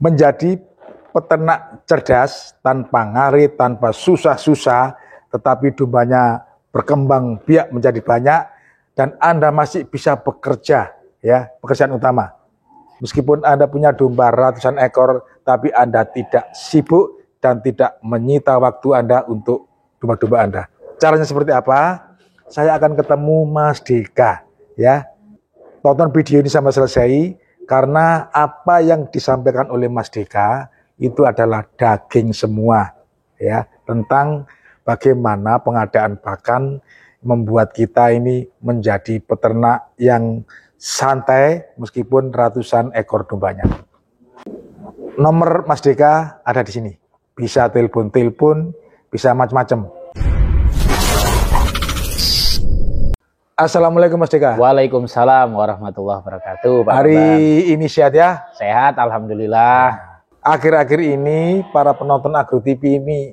menjadi peternak cerdas tanpa ngarit, tanpa susah-susah, tetapi dombanya berkembang biak menjadi banyak dan Anda masih bisa bekerja, ya, pekerjaan utama. Meskipun Anda punya domba ratusan ekor, tapi Anda tidak sibuk dan tidak menyita waktu Anda untuk domba-domba Anda. Caranya seperti apa? Saya akan ketemu Mas Deka, ya. Tonton video ini sampai selesai, karena apa yang disampaikan oleh Mas Deka itu adalah daging semua, ya, tentang bagaimana pengadaan pakan membuat kita ini menjadi peternak yang santai meskipun ratusan ekor dombanya. Nomor Mas Deka ada di sini, bisa telepon, bisa macam-macam. Assalamualaikum Mas Deka. Waalaikumsalam warahmatullahi wabarakatuh. Pak Hari Bambang. ini sehat ya? Sehat, alhamdulillah. Akhir-akhir ini para penonton Agro TV ini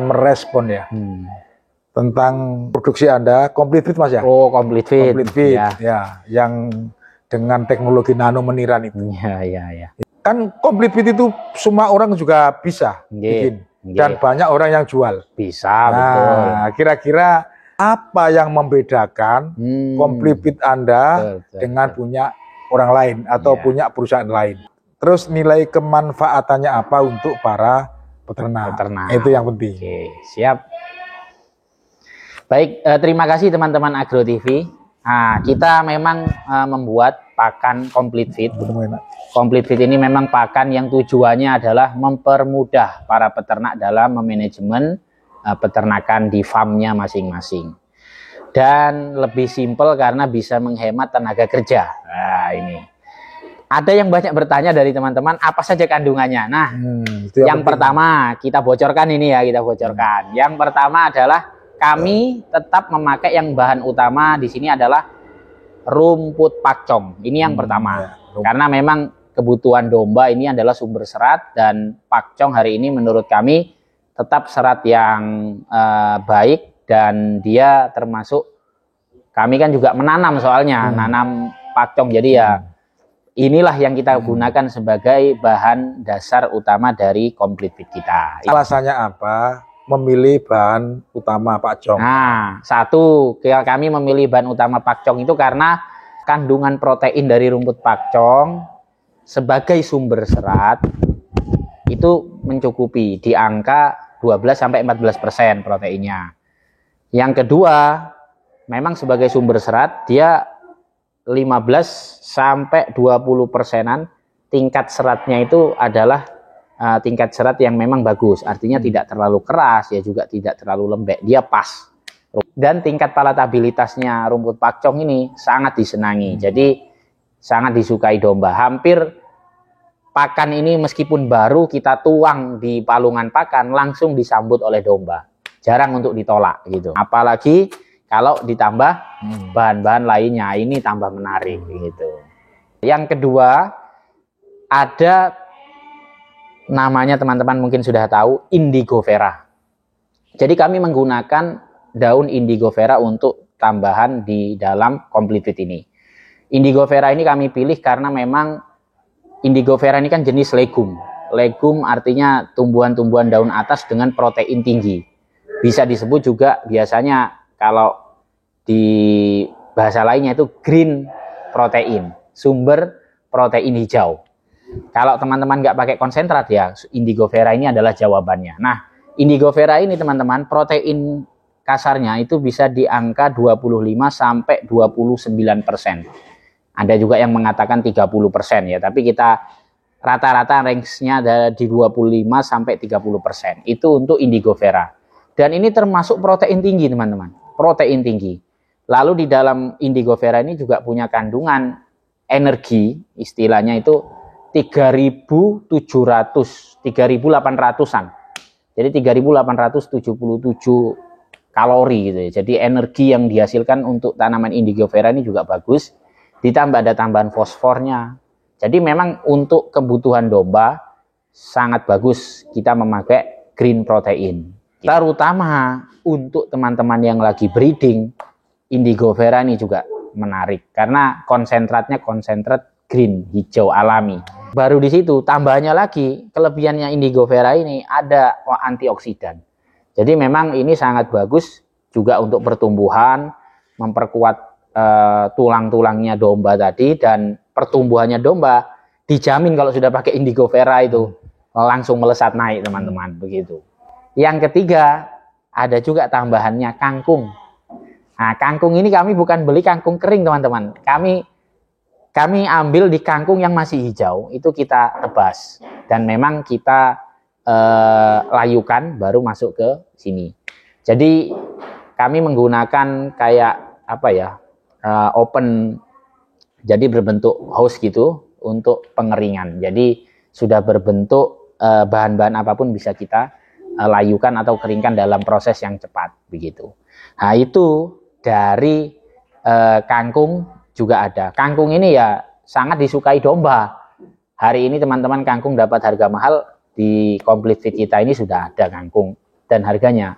merespon ya tentang produksi Anda, Complete Feed Mas ya? Oh, Complete Feed. Complete Feed, ya. Ya, yang dengan teknologi nano meniran itu. Ya. Kan Complete Feed itu semua orang juga bisa bikin, dan banyak orang yang jual. Bisa, betul. Nah, kira-kira apa yang membedakan Complete Feed Anda dengan punya orang lain atau punya perusahaan lain? Terus nilai kemanfaatannya apa untuk para peternak? Itu yang penting. Oke, siap. Baik, terima kasih teman-teman Agro TV. Nah, kita memang membuat pakan Complete Feed. Complete Feed ini memang pakan yang tujuannya adalah mempermudah para peternak dalam memanajemen peternakan di farmnya masing-masing. Dan lebih simpel karena bisa menghemat tenaga kerja. Nah, ini. Ada yang banyak bertanya dari teman-teman, apa saja kandungannya? Nah, yang pertama kita bocorkan ini ya, Yang pertama adalah kami tetap memakai yang bahan utama di sini adalah rumput pakcong. Ini yang pertama. Karena memang kebutuhan domba ini adalah sumber serat dan pakcong hari ini menurut kami tetap serat yang baik dan dia termasuk kami kan juga menanam soalnya, nanam pakcong. Jadi ya inilah yang kita gunakan sebagai bahan dasar utama dari Complete Feed kita. Alasannya apa memilih bahan utama pakcong? Nah, satu, kami memilih bahan utama pakcong itu karena kandungan protein dari rumput pakcong sebagai sumber serat itu mencukupi di angka 12-14% proteinnya. Yang kedua, memang sebagai sumber serat dia 15-20%-an tingkat seratnya itu adalah tingkat serat yang memang bagus, artinya tidak terlalu keras ya juga tidak terlalu lembek, dia pas. Dan tingkat palatabilitasnya rumput pakcong ini sangat disenangi, jadi sangat disukai domba. Hampir pakan ini meskipun baru kita tuang di palungan pakan langsung disambut oleh domba, jarang untuk ditolak gitu. Apalagi kalau ditambah bahan-bahan lainnya, ini tambah menarik gitu. Yang kedua, ada namanya teman-teman mungkin sudah tahu, Indigo Vera. Jadi kami menggunakan daun Indigo Vera untuk tambahan di dalam Complete Feed ini. Indigo Vera ini kami pilih karena memang Indigo Vera ini kan jenis legum. Legum artinya tumbuhan-tumbuhan daun atas dengan protein tinggi. Bisa disebut juga biasanya kalau di bahasa lainnya itu green protein, sumber protein hijau. Kalau teman-teman nggak pakai konsentrat ya, Indigo Vera ini adalah jawabannya. Nah, Indigo Vera ini teman-teman protein kasarnya itu bisa di angka 25-29%. Ada juga yang mengatakan 30% ya, tapi kita rata-rata range-nya ada di 25-30%. Itu untuk Indigo Vera. Dan ini termasuk protein tinggi teman-teman, protein tinggi. Lalu di dalam Indigo Vera ini juga punya kandungan energi, istilahnya itu 3.800-an. Jadi 3.877 kalori gitu ya. Jadi energi yang dihasilkan untuk tanaman Indigo Vera ini juga bagus. Ditambah ada tambahan fosfornya. Jadi memang untuk kebutuhan domba sangat bagus kita memakai green protein. Terutama untuk teman-teman yang lagi breeding, Indigo Vera ini juga menarik karena konsentratnya konsentrat green, hijau alami. Baru di situ tambahannya lagi, kelebihannya Indigofera ini ada antioksidan. Jadi memang ini sangat bagus juga untuk pertumbuhan, memperkuat tulang-tulangnya domba tadi, dan pertumbuhannya domba dijamin kalau sudah pakai Indigofera itu langsung melesat naik teman-teman, begitu. Yang ketiga, ada juga tambahannya kangkung. Nah, kangkung ini kami bukan beli kangkung kering teman-teman. Kami ambil di kangkung yang masih hijau, itu kita tebas dan memang kita layukan baru masuk ke sini. Jadi kami menggunakan kayak apa ya, open, jadi berbentuk hose gitu untuk pengeringan. Jadi sudah berbentuk bahan-bahan apapun bisa kita layukan atau keringkan dalam proses yang cepat begitu. Nah itu dari kangkung juga ada. Kangkung ini ya sangat disukai domba. Hari ini teman-teman kangkung dapat harga mahal, di Complete Feed kita ini sudah ada kangkung dan harganya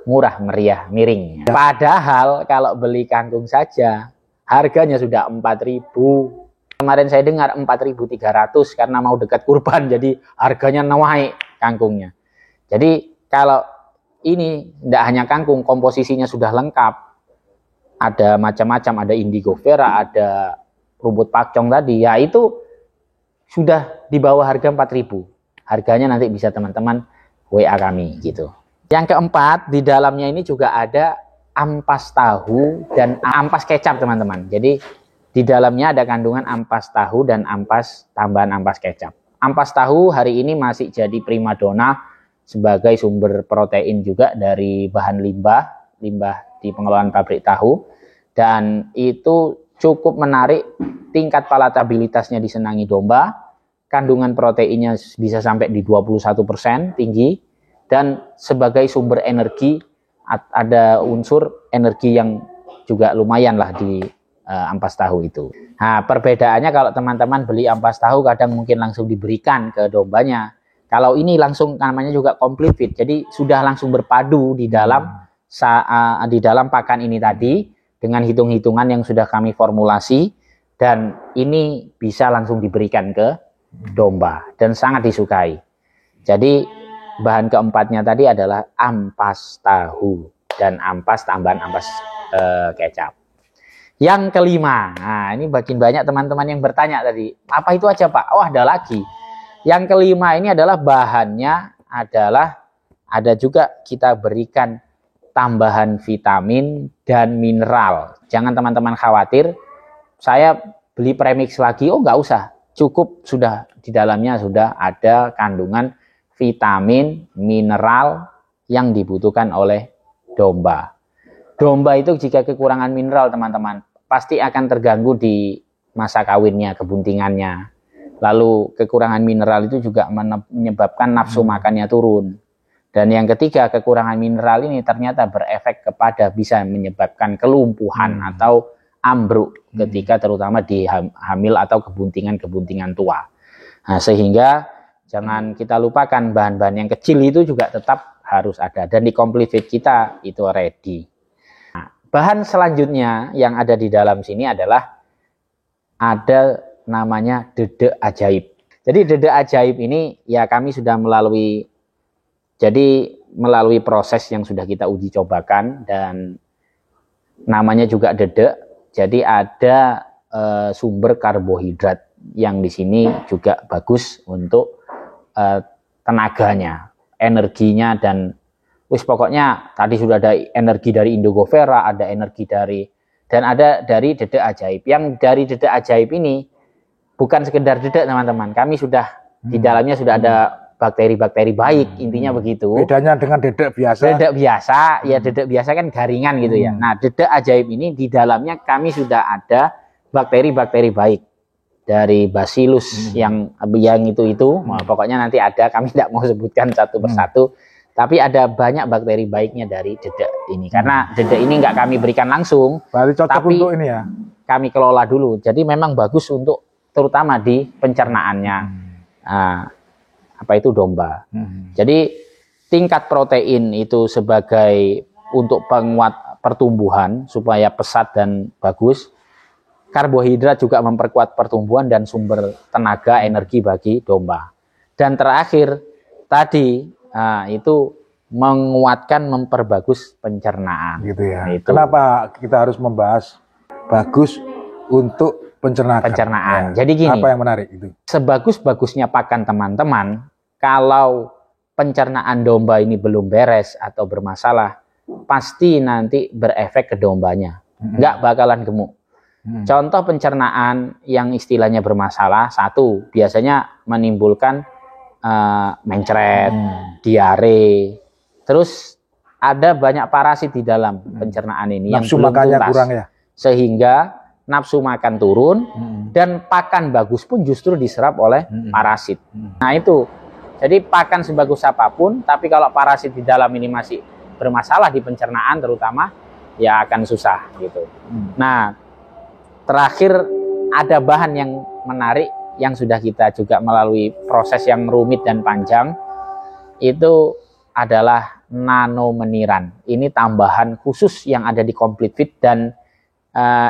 murah meriah miring. Padahal kalau beli kangkung saja harganya sudah 4.000. Kemarin saya dengar 4.300 karena mau dekat kurban, jadi harganya naik kangkungnya. Jadi kalau ini tidak hanya kangkung, komposisinya sudah lengkap. Ada macam-macam, ada Indigofera, ada rumput pakcong tadi, ya itu sudah di bawah harga 4.000. Harganya nanti bisa teman-teman WA kami gitu. Yang keempat, di dalamnya ini juga ada ampas tahu dan ampas kecap teman-teman. Jadi di dalamnya ada kandungan ampas tahu dan tambahan ampas kecap. Ampas tahu hari ini masih jadi primadona sebagai sumber protein juga dari bahan limbah di pengelolaan pabrik tahu, dan itu cukup menarik, tingkat palatabilitasnya disenangi domba, kandungan proteinnya bisa sampai di 21% tinggi, dan sebagai sumber energi ada unsur energi yang juga lumayan lah di ampas tahu itu. Nah perbedaannya kalau teman-teman beli ampas tahu kadang mungkin langsung diberikan ke dombanya. Kalau ini langsung namanya juga Complete Feed, jadi sudah langsung berpadu di dalam pakan ini tadi dengan hitung-hitungan yang sudah kami formulasi, dan ini bisa langsung diberikan ke domba dan sangat disukai. Jadi bahan keempatnya tadi adalah ampas tahu dan tambahan ampas kecap. Yang kelima, nah ini makin banyak teman-teman yang bertanya tadi, apa itu aja Pak? Oh ada lagi. Yang kelima ini adalah bahannya ada juga kita berikan tambahan vitamin dan mineral. Jangan teman-teman khawatir, saya beli premix lagi, oh nggak usah. Cukup sudah di dalamnya sudah ada kandungan vitamin, mineral yang dibutuhkan oleh domba. Domba itu jika kekurangan mineral teman-teman, pasti akan terganggu di masa kawinnya, kebuntingannya. Lalu kekurangan mineral itu juga menyebabkan nafsu makannya turun. Dan yang ketiga, kekurangan mineral ini ternyata berefek kepada bisa menyebabkan kelumpuhan atau ambruk ketika terutama di hamil atau kebuntingan tua. Nah, sehingga jangan kita lupakan bahan-bahan yang kecil itu juga tetap harus ada. Dan di Complete Feed kita itu ready. Nah, bahan selanjutnya yang ada di dalam sini adalah ada namanya dedek ajaib. Jadi dedek ajaib ini ya kami sudah melalui proses yang sudah kita uji cobakan, dan namanya juga dedek. Jadi ada sumber karbohidrat yang di sini juga bagus untuk tenaganya, energinya, dan pokoknya tadi sudah ada energi dari Indigofera, ada energi dan ada dari dedek ajaib. Yang dari dedek ajaib ini bukan sekedar dedek teman-teman, kami sudah di dalamnya sudah ada bakteri-bakteri baik, intinya begitu. Bedanya dengan dedek biasa? Dedek biasa, ya dedek biasa kan garingan gitu ya. Nah dedek ajaib ini di dalamnya kami sudah ada bakteri-bakteri baik dari Bacillus yang itu. Nah, pokoknya nanti ada, kami tidak mau sebutkan satu persatu, tapi ada banyak bakteri baiknya dari dedek ini. Karena dedek ini nggak kami berikan langsung, berarti cocok tapi untuk ini ya, kami kelola dulu. Jadi memang bagus untuk terutama di pencernaannya. Apa itu domba. Jadi tingkat protein itu sebagai untuk penguat pertumbuhan supaya pesat dan bagus. karbohidrat juga memperkuat pertumbuhan dan sumber tenaga energi bagi domba. Dan terakhir tadi itu menguatkan, memperbagus pencernaan. Gitu ya. Itu. Kenapa kita harus membahas bagus untuk pencernaan? Pencernaan. Ya. Jadi gini. Apa yang menarik itu? Sebagus-bagusnya pakan teman-teman, kalau pencernaan domba ini belum beres atau bermasalah, pasti nanti berefek ke dombanya. Nggak bakalan gemuk. Contoh pencernaan yang istilahnya bermasalah, satu, biasanya menimbulkan mencret, diare, terus ada banyak parasit di dalam pencernaan ini Nafsu yang belum makannya tuntas, kurang ya? sehingga nafsu makan turun dan pakan bagus pun justru diserap oleh parasit. Nah itu, jadi pakan sebagus apapun, tapi kalau parasit di dalam ini masih bermasalah di pencernaan terutama, ya akan susah gitu. Nah, terakhir ada bahan yang menarik yang sudah kita juga melalui proses yang rumit dan panjang, itu adalah nanomeniran. Ini tambahan khusus yang ada di Complete Fit dan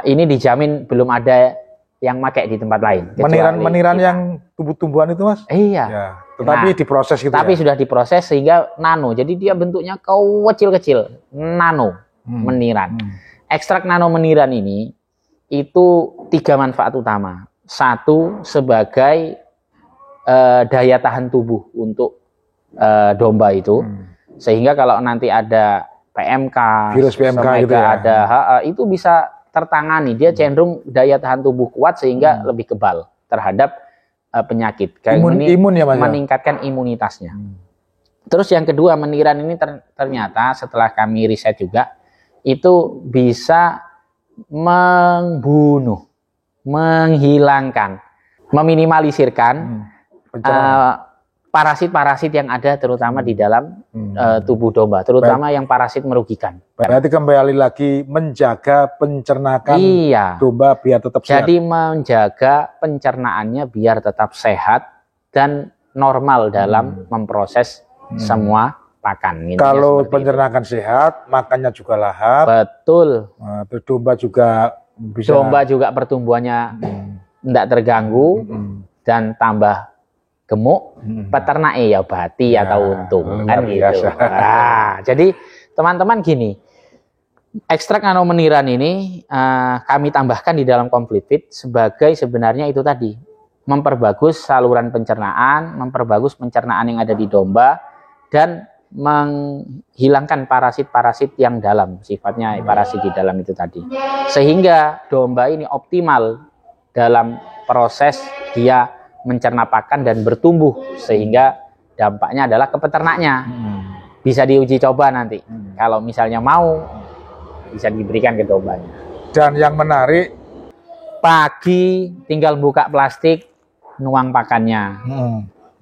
ini dijamin belum ada yang pakai di tempat lain. Meniran yang tumbuh-tumbuhan itu, Mas? Iya. Ya, tetapi diproses gitu tapi ya? sudah diproses sehingga nano. Jadi dia bentuknya kecil-kecil, nano meniran. Ekstrak nanomeniran ini itu 3 manfaat utama. Satu, sebagai daya tahan tubuh untuk domba itu, sehingga kalau nanti ada PMK, virus PMK gitu ya, ada itu bisa tertangani. Dia cenderung daya tahan tubuh kuat sehingga lebih kebal terhadap penyakit. Imun ya, Mas? Meningkatkan imunitasnya. Terus yang kedua, meniran ini ternyata setelah kami riset juga, itu bisa membunuh, menghilangkan, meminimalisirkan parasit-parasit yang ada terutama di dalam tubuh domba, terutama yang parasit merugikan. Berarti kembali lagi menjaga pencernaan domba biar tetap sehat. Jadi menjaga pencernaannya biar tetap sehat dan normal dalam memproses semua pakan. Kalau pencernaan sehat, makannya juga lahap. Betul. Domba juga bisa. Domba juga pertumbuhannya tidak terganggu dan tambah gemuk. Peternaknya ya bati atau untung kan gitu. Nah, jadi teman-teman gini, ekstrak nanomeniran ini kami tambahkan di dalam Complete Fit sebagai sebenarnya itu tadi memperbagus saluran pencernaan, memperbagus pencernaan yang ada di domba dan menghilangkan parasit-parasit yang dalam, sifatnya parasit di dalam itu tadi, sehingga domba ini optimal dalam proses dia mencerna pakan dan bertumbuh, sehingga dampaknya adalah ke peternaknya. Bisa diuji coba nanti, kalau misalnya mau bisa diberikan ke dombanya. Dan yang menarik, pagi tinggal buka plastik, nuang pakannya.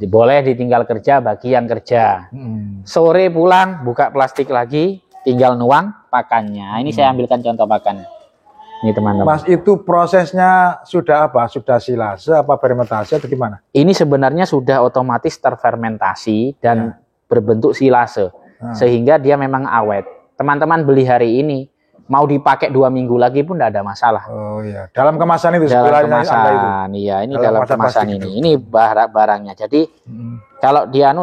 Boleh ditinggal kerja bagi yang kerja. Sore pulang buka plastik lagi, tinggal nuang pakannya. Ini saya ambilkan contoh pakan. Ini teman-teman. Mas, itu prosesnya sudah apa? Sudah silase apa fermentasi atau gimana? Ini sebenarnya sudah otomatis terfermentasi dan berbentuk silase, sehingga dia memang awet. Teman-teman beli hari ini, mau dipakai 2 minggu lagi pun tidak ada masalah. Oh iya, dalam kemasan itu. Dalam kemasan, iya, ini dalam kemasan ini. Ini barangnya. Jadi kalau dia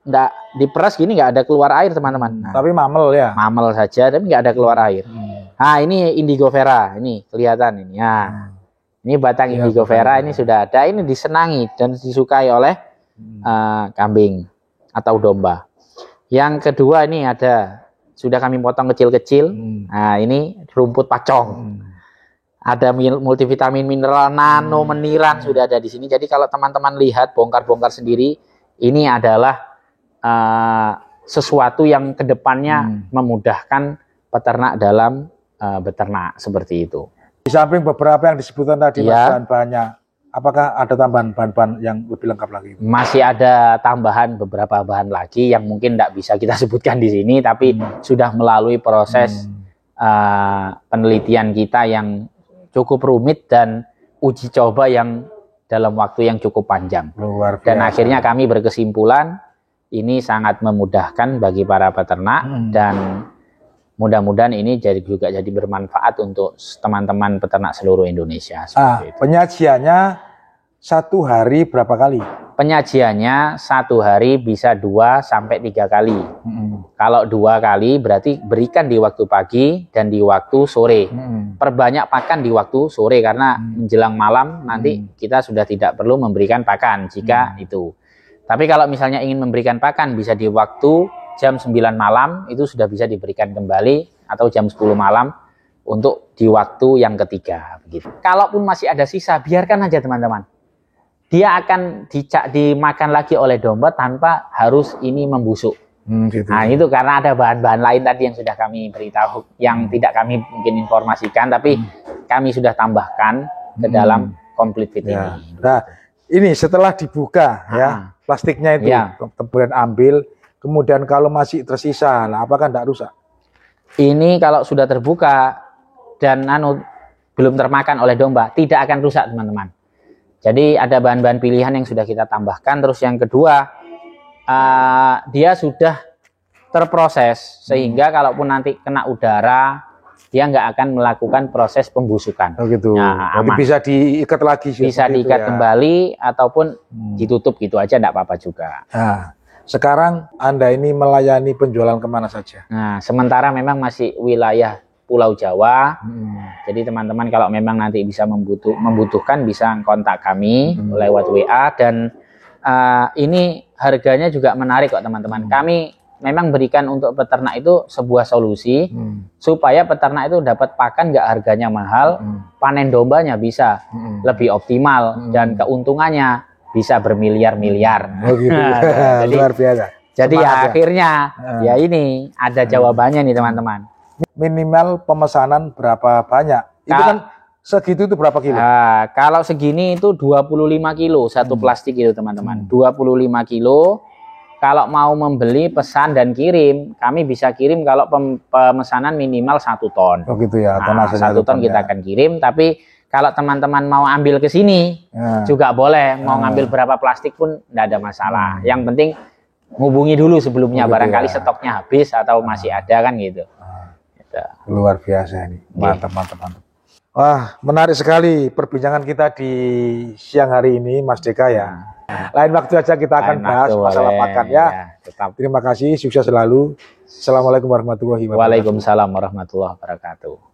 nggak diperas gini, nggak ada keluar air, teman-teman. Tapi mamel ya? Mamel saja, tapi nggak ada keluar air. Nah, ini indigo vera, ini kelihatan ini. Ya, ini batang indigo vera ini sudah ada. Ini disenangi dan disukai oleh kambing atau domba. Yang kedua ini ada. Sudah kami potong kecil-kecil. Nah, ini rumput pacong. Ada multivitamin, mineral, nanomeniran sudah ada di sini. Jadi kalau teman-teman lihat, bongkar-bongkar sendiri, ini adalah sesuatu yang kedepannya memudahkan peternak dalam beternak seperti itu. Di samping beberapa yang disebutkan tadi, bahan-bahannya, apakah ada tambahan bahan-bahan yang lebih lengkap lagi? Masih ada tambahan beberapa bahan lagi yang mungkin tidak bisa kita sebutkan di sini, tapi sudah melalui proses penelitian kita yang cukup rumit dan uji coba yang dalam waktu yang cukup panjang. Luar biasa. Dan akhirnya kami berkesimpulan ini sangat memudahkan bagi para peternak dan mudah-mudahan ini juga jadi bermanfaat untuk teman-teman peternak seluruh Indonesia. Seperti itu. Penyajiannya satu hari berapa kali? Penyajiannya satu hari bisa 2 sampai 3 kali. Kalau 2 kali berarti berikan di waktu pagi dan di waktu sore. Perbanyak pakan di waktu sore karena menjelang malam nanti kita sudah tidak perlu memberikan pakan jika itu. Tapi kalau misalnya ingin memberikan pakan bisa di waktu jam 9 malam itu sudah bisa diberikan kembali atau jam 10 malam untuk di waktu yang ketiga begitu. Kalaupun masih ada sisa biarkan aja teman-teman. Dia akan dimakan lagi oleh domba tanpa harus ini membusuk. Gitu. Nah itu karena ada bahan-bahan lain tadi yang sudah kami beritahu, yang tidak kami mungkin informasikan, tapi kami sudah tambahkan ke dalam komplit fit Ya. ini. Nah, ini setelah dibuka ya plastiknya itu, kemudian ambil, kemudian kalau masih tersisa, nah apakah tidak rusak? Ini kalau sudah terbuka dan belum termakan oleh domba, tidak akan rusak teman-teman. Jadi ada bahan-bahan pilihan yang sudah kita tambahkan. Terus yang kedua, dia sudah terproses sehingga kalaupun nanti kena udara, dia nggak akan melakukan proses pembusukan. Oh gitu. Nah, jadi bisa diikat lagi. Bisa diikat kembali ataupun ditutup gitu aja, enggak apa-apa juga. Nah, sekarang Anda ini melayani penjualan kemana saja? Nah, sementara memang masih wilayah Pulau Jawa. Jadi teman-teman kalau memang nanti bisa membutuhkan bisa kontak kami lewat WA dan ini harganya juga menarik kok teman-teman. Kami memang berikan untuk peternak itu sebuah solusi supaya peternak itu dapat pakan nggak harganya mahal, panen dombanya bisa lebih optimal dan keuntungannya bisa bermiliar-miliar. Oh gitu. Jadi, luar biasa. Jadi ya, akhirnya ya ini ada jawabannya nih teman-teman. Minimal pemesanan berapa banyak? Itu kan segitu itu berapa kilo? Kalau segini itu 25 kilo satu plastik itu teman-teman. 25 kilo. Kalau mau membeli pesan dan kirim, kami bisa kirim kalau pemesanan minimal 1 ton. Oh gitu ya. Nah, 1 ton kita akan kirim. Tapi kalau teman-teman mau ambil ke sini juga boleh. Mau ngambil berapa plastik pun tidak ada masalah. Yang penting hubungi dulu sebelumnya. Barangkali stoknya habis atau masih ada kan gitu. Luar biasa ini, mantap. Wah, menarik sekali perbincangan kita di siang hari ini, Mas Deka ya. Lain waktu aja kita akan bahas masalah pakan ya. Tetap. Terima kasih, sukses selalu. Assalamualaikum warahmatullahi wabarakatuh. Waalaikumsalam warahmatullahi wabarakatuh.